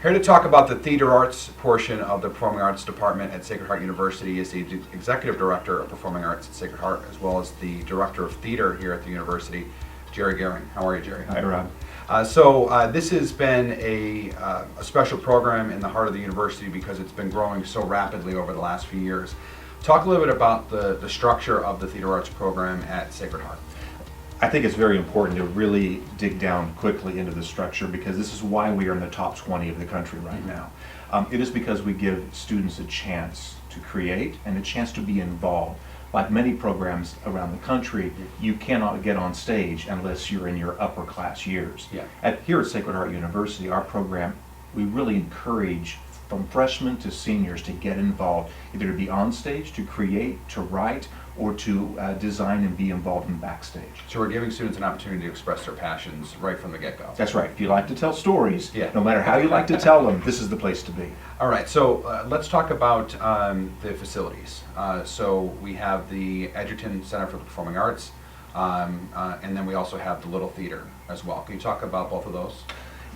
Here to talk about the theater arts portion of the Performing Arts Department at Sacred Heart University is the Executive Director of Performing Arts at Sacred Heart, as well as the Director of Theater here at the University, Jerry Gehring. How are you, Jerry? Hi, Rob. This has been a special program in the heart of the university because it's been growing so rapidly over the last few years. Talk a little bit about the structure of the theater arts program at Sacred Heart. I think it's very important to really dig down quickly into the structure because this is why we are in the top 20 of the country right now. It is because we give students a chance to create and a chance to be involved. Like many programs around the country, you cannot get on stage unless you're in your upper class years. Yeah. Here at Sacred Heart University, our program, we really encourage from freshmen to seniors to get involved, either to be on stage, to create, to write, or to design and be involved in backstage. So we're giving students an opportunity to express their passions right from the get-go. That's right. If you like to tell stories, yeah, no matter how you like to tell them, this is the place to be. All right, so let's talk about the facilities. So we have the Edgerton Center for the Performing Arts, and then we also have the Little Theater as well. Can you talk about both of those?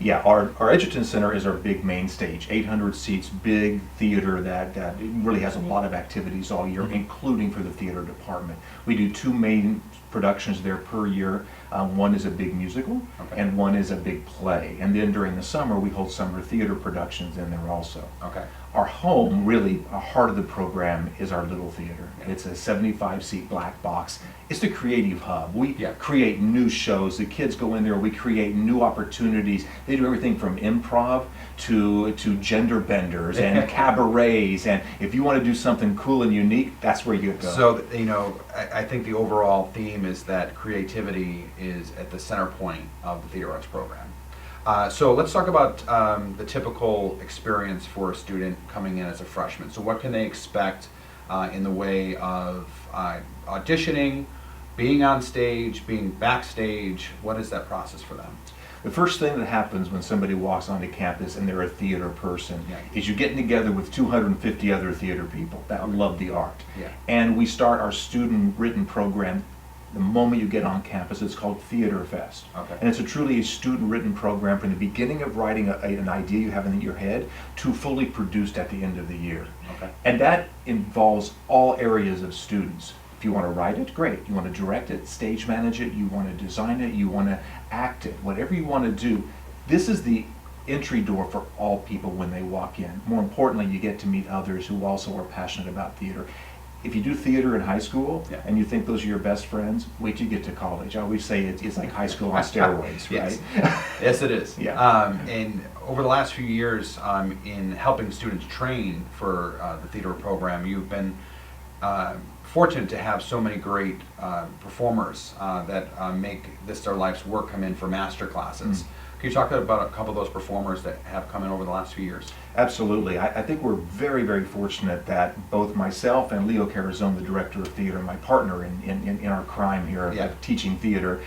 Yeah, our Edgerton Center is our big main stage, 800 seats, big theater that really has a lot of activities all year, including for the theater department. We do two main productions there per year. One is a big musical, and one is a big play. And then during the summer, we hold summer theater productions in there also. Okay. Our home, really, a heart of the program is our Little Theater. It's a 75-seat black box. It's the creative hub. We create new shows. The kids go in there. We create new opportunities. They do everything from improv to gender benders and cabarets. And if you want to do something cool and unique, that's where you go. So, you know, I think the overall theme is that creativity is at the center point of the theater arts program. So let's talk about the typical experience for a student coming in as a freshman. So what can they expect in the way of auditioning, being on stage, being backstage? What is that process for them? The first thing that happens when somebody walks onto campus and they're a theater person is you're getting together with 250 other theater people that love the art. And we start our student written program the moment you get on campus. It's called Theater Fest. And it's truly a student-written program from the beginning of writing an idea you have in your head to fully produced at the end of the year. And that involves all areas of students. If you want to write it, great. You want to direct it, stage manage it, you want to design it, you want to act it, whatever you want to do. This is the entry door for all people when they walk in. More importantly, you get to meet others who also are passionate about theater. If you do theater in high school and you think those are your best friends, wait till you get to college. I always say it's like high school on steroids, right? Yes, it is. And over the last few years in helping students train for the theater program, you've been fortunate to have so many great performers that make this their life's work come in for master classes. Can you talk about a couple of those performers that have come in over the last few years? Absolutely. I think we're very, very fortunate that both myself and Leo Carazone, the director of theater, my partner in our crime here of teaching theater,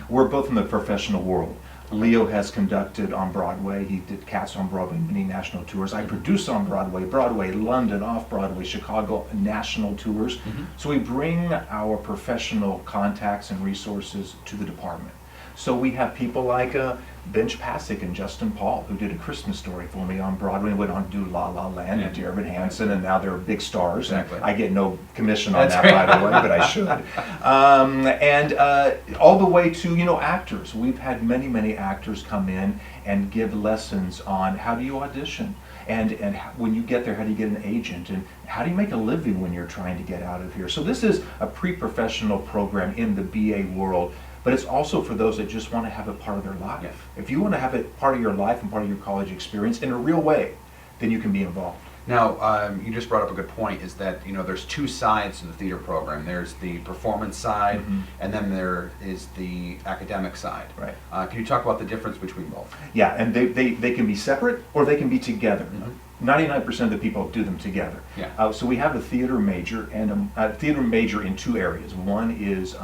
we're both in the professional world. Leo has conducted on Broadway. He did Cats on Broadway, many national tours. I produce on Broadway, London, off-Broadway, Chicago, national tours. So we bring our professional contacts and resources to the department. So we have people like Benj Pasek and Justin Paul, who did A Christmas Story for me on Broadway and went on to do La La Land and Dear Evan Hansen, and now they're big stars. I get no commission on that, by the way, but I should. And all the way to, you know, actors. We've had many, many actors come in and give lessons on how do you audition, and when you get there, how do you get an agent, and how do you make a living when you're trying to get out of here. So this is a pre-professional program in the BA world. But it's also for those that just want to have it part of their life. If you want to have it part of your life and part of your college experience in a real way, then you can be involved. Now, you just brought up a good point, is that, you know, there's two sides to the theater program. There's the performance side, and then there is the academic side. Can you talk about the difference between both? Yeah, and they can be separate or they can be together. 99% of the people do them together. Yeah. So we have a theater major and a theater major in two areas. One is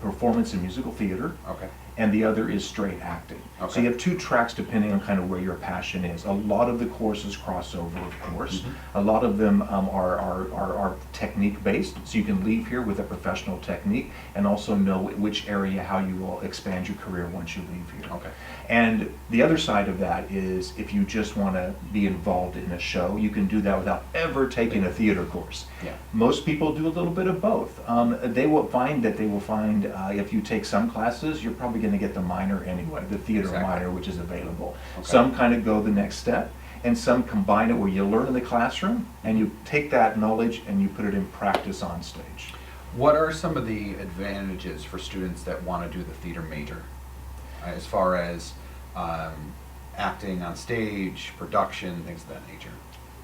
performance and musical theater. Okay. And the other is straight acting. Okay. So you have two tracks depending on kind of where your passion is. A lot of the courses cross over, of course. Mm-hmm. A lot of them are technique based, so you can leave here with a professional technique and also know which area, how you will expand your career once you leave here. Okay. And the other side of that is if you just want to be involved in a show, you can do that without ever taking a theater course. Yeah. Most people do a little bit of both. They will find if you take some classes, you're probably going to get the minor anyway, the theater Exactly. minor, which is available. Okay. Some kind of go the next step, and some combine it where you learn in the classroom and you take that knowledge and you put it in practice on stage. What are some of the advantages for students that want to do the theater major, as far as acting on stage, production, things of that nature?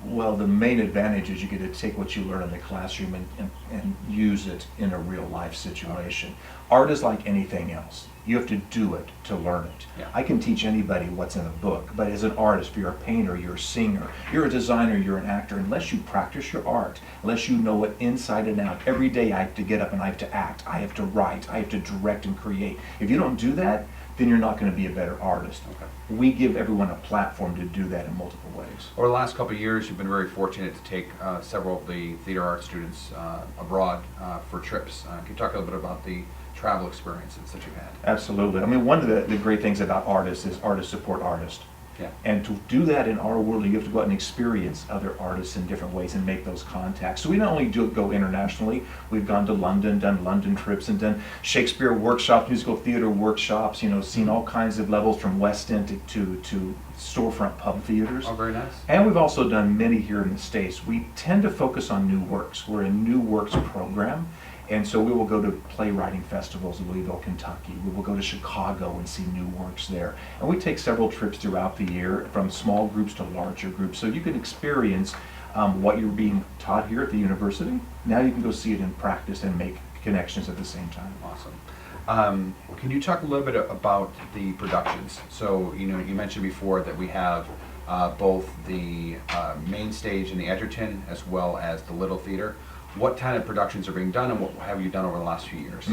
Well, the main advantage is you get to take what you learn in the classroom and use it in a real life situation. Art is like anything else. You have to do it to learn it. Yeah. I can teach anybody what's in a book, but as an artist, if you're a painter, you're a singer, you're a designer, you're an actor, unless you practice your art, unless you know it inside and out, every day I have to get up and I have to act, I have to write, I have to direct and create. If you don't do that, then you're not going to be a better artist. Okay. We give everyone a platform to do that in multiple ways. Over the last couple of years, you've been very fortunate to take several of the theater art students abroad for trips. Can you talk a little bit about the travel experiences that you've had? Absolutely. I mean, one of the great things about artists is artists support artists. Yeah. And to do that in our world, you have to go out and experience other artists in different ways and make those contacts. So we not only go internationally, we've gone to London, done London trips, and done Shakespeare workshops, musical theater workshops, seen all kinds of levels from West End to storefront pub theaters. Oh, very nice. And we've also done many here in the States. We tend to focus on new works. We're a new works program. And so we will go to playwriting festivals in Louisville, Kentucky. We will go to Chicago and see new works there. And we take several trips throughout the year, from small groups to larger groups, so you can experience what you're being taught here at the university. Now you can go see it in practice and make connections at the same time. Awesome. Can you talk a little bit about the productions? So, you mentioned before that we have both the main stage in the Edgerton as well as the Little Theater. What kind of productions are being done, and what have you done over the last few years?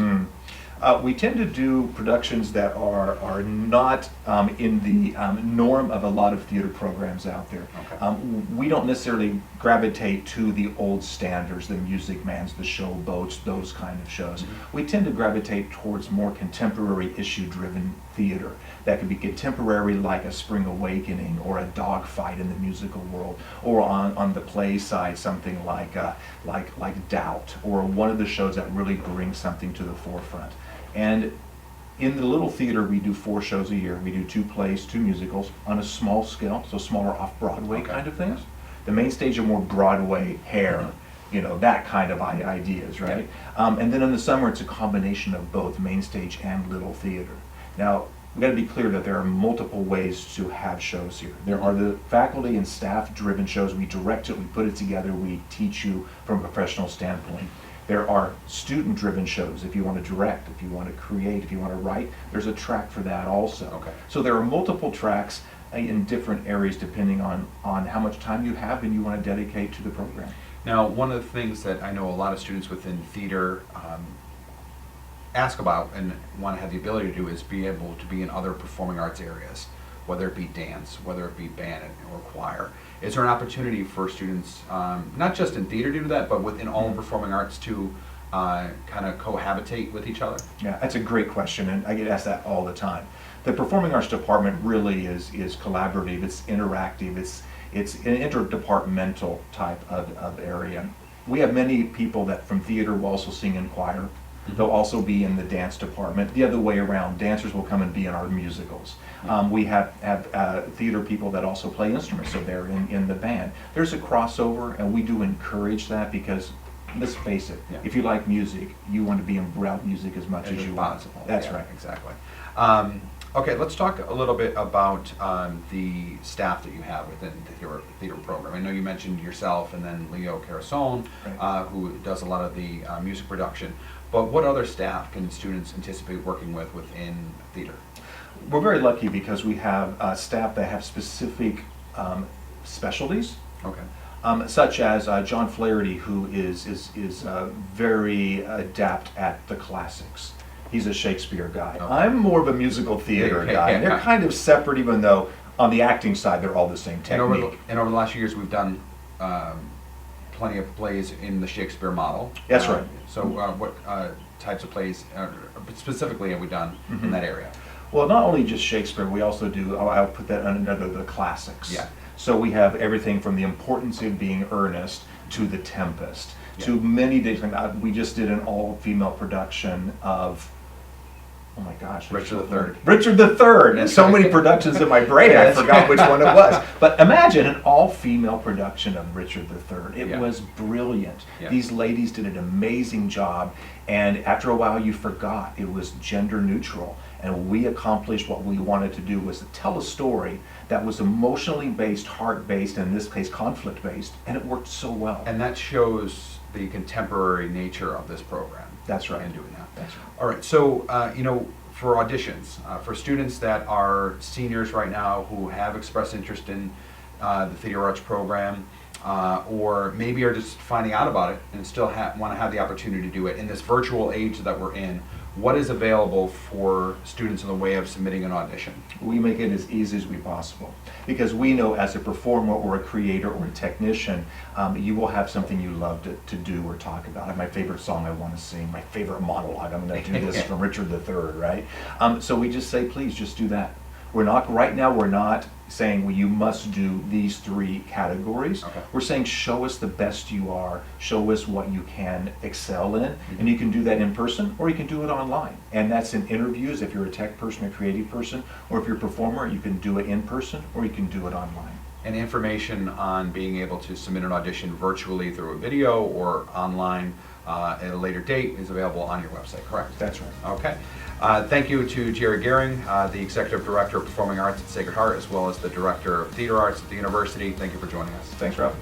We tend to do productions that are not in the norm of a lot of theater programs out there. Okay. We don't necessarily gravitate to the old standards, the Music Mans, the Showboats, those kind of shows. Mm-hmm. We tend to gravitate towards more contemporary issue-driven theater that could be contemporary, like a Spring Awakening or a Dogfight in the musical world, or on the play side, something like Doubt, or one of the shows that really brings something to the forefront. And in the Little Theater, we do 4 shows a year. We do 2 plays, 2 musicals on a small scale, so smaller off-Broadway Okay. kind of things. The main stage are more Broadway, hair, that kind of ideas, right? And then in the summer, it's a combination of both main stage and Little Theater. Now, we've got to be clear that there are multiple ways to have shows here. There are the faculty and staff-driven shows. We direct it, we put it together, we teach you from a professional standpoint. There are student-driven shows. If you want to direct, if you want to create, if you want to write, there's a track for that also. Okay. So there are multiple tracks in different areas depending on how much time you have and you want to dedicate to the program. Now, one of the things that I know a lot of students within theater ask about and want to have the ability to do is be able to be in other performing arts areas, whether it be dance, whether it be band or choir. Is there an opportunity for students, not just in theater to do that, but within all performing arts to kind of cohabitate with each other? Yeah, that's a great question, and I get asked that all the time. The Performing Arts Department really is collaborative, it's interactive, it's an interdepartmental type of area. We have many people that from theater will also sing in choir. They'll also be in the dance department. The other way around, dancers will come and be in our musicals. We have theater people that also play instruments, so they're in the band. There's a crossover, and we do encourage that because, let's face it, if you like music, you want to be in rap music as much as you want. That's right. Exactly. Okay, let's talk a little bit about the staff that you have within the theater program. I know you mentioned yourself and then Leo Carasone, Right. who does a lot of the music production. But what other staff can students anticipate working with within theater? We're very lucky because we have staff that have specific specialties. Okay. Such as John Flaherty, who is very adept at the classics. He's a Shakespeare guy. Okay. I'm more of a musical theater guy. And they're kind of separate, even though on the acting side they're all the same technique. And over the last few years, we've done plenty of plays in the Shakespeare model. That's right. So what types of plays specifically have we done in that area? Well, not only just Shakespeare, we also do, I'll put that under the classics. Yeah. So we have everything from The Importance of Being Earnest to The Tempest, to Yeah. many different, we just did an all-female production of, oh my gosh. Richard III. Richard III! And so many productions in my brain, I forgot which one it was. But imagine an all-female production of Richard III. It Yeah. was brilliant. Yeah. These ladies did an amazing job, and after a while you forgot it was gender neutral. And we accomplished what we wanted to do, was to tell a story that was emotionally based, heart-based, and in this case conflict-based, and it worked so well. And that shows the contemporary nature of this program. That's right. In doing that. That's right. All right, so, for auditions, for students that are seniors right now who have expressed interest in the theater arts program, or maybe are just finding out about it and still want to have the opportunity to do it in this virtual age that we're in, what is available for students in the way of submitting an audition? We make it as easy as we possible, because we know as a performer or a creator or a technician, you will have something you love to do or talk about. I have my favorite song I want to sing, my favorite monologue, I'm going to do this from Richard III, right? So we just say, please just do that. Right now we're not saying, well, you must do these 3 categories. Okay. We're saying, show us the best you are, show us what you can excel in, and you can do that in person or you can do it online. And that's in interviews if you're a tech person or creative person, or if you're a performer, you can do it in person or you can do it online. And information on being able to submit an audition virtually through a video or online at a later date is available on your website, correct? That's right. Okay. Thank you to Jerry Gehring, the Executive Director of Performing Arts at Sacred Heart, as well as the Director of Theater Arts at the University. Thank you for joining us. Thanks, Rob.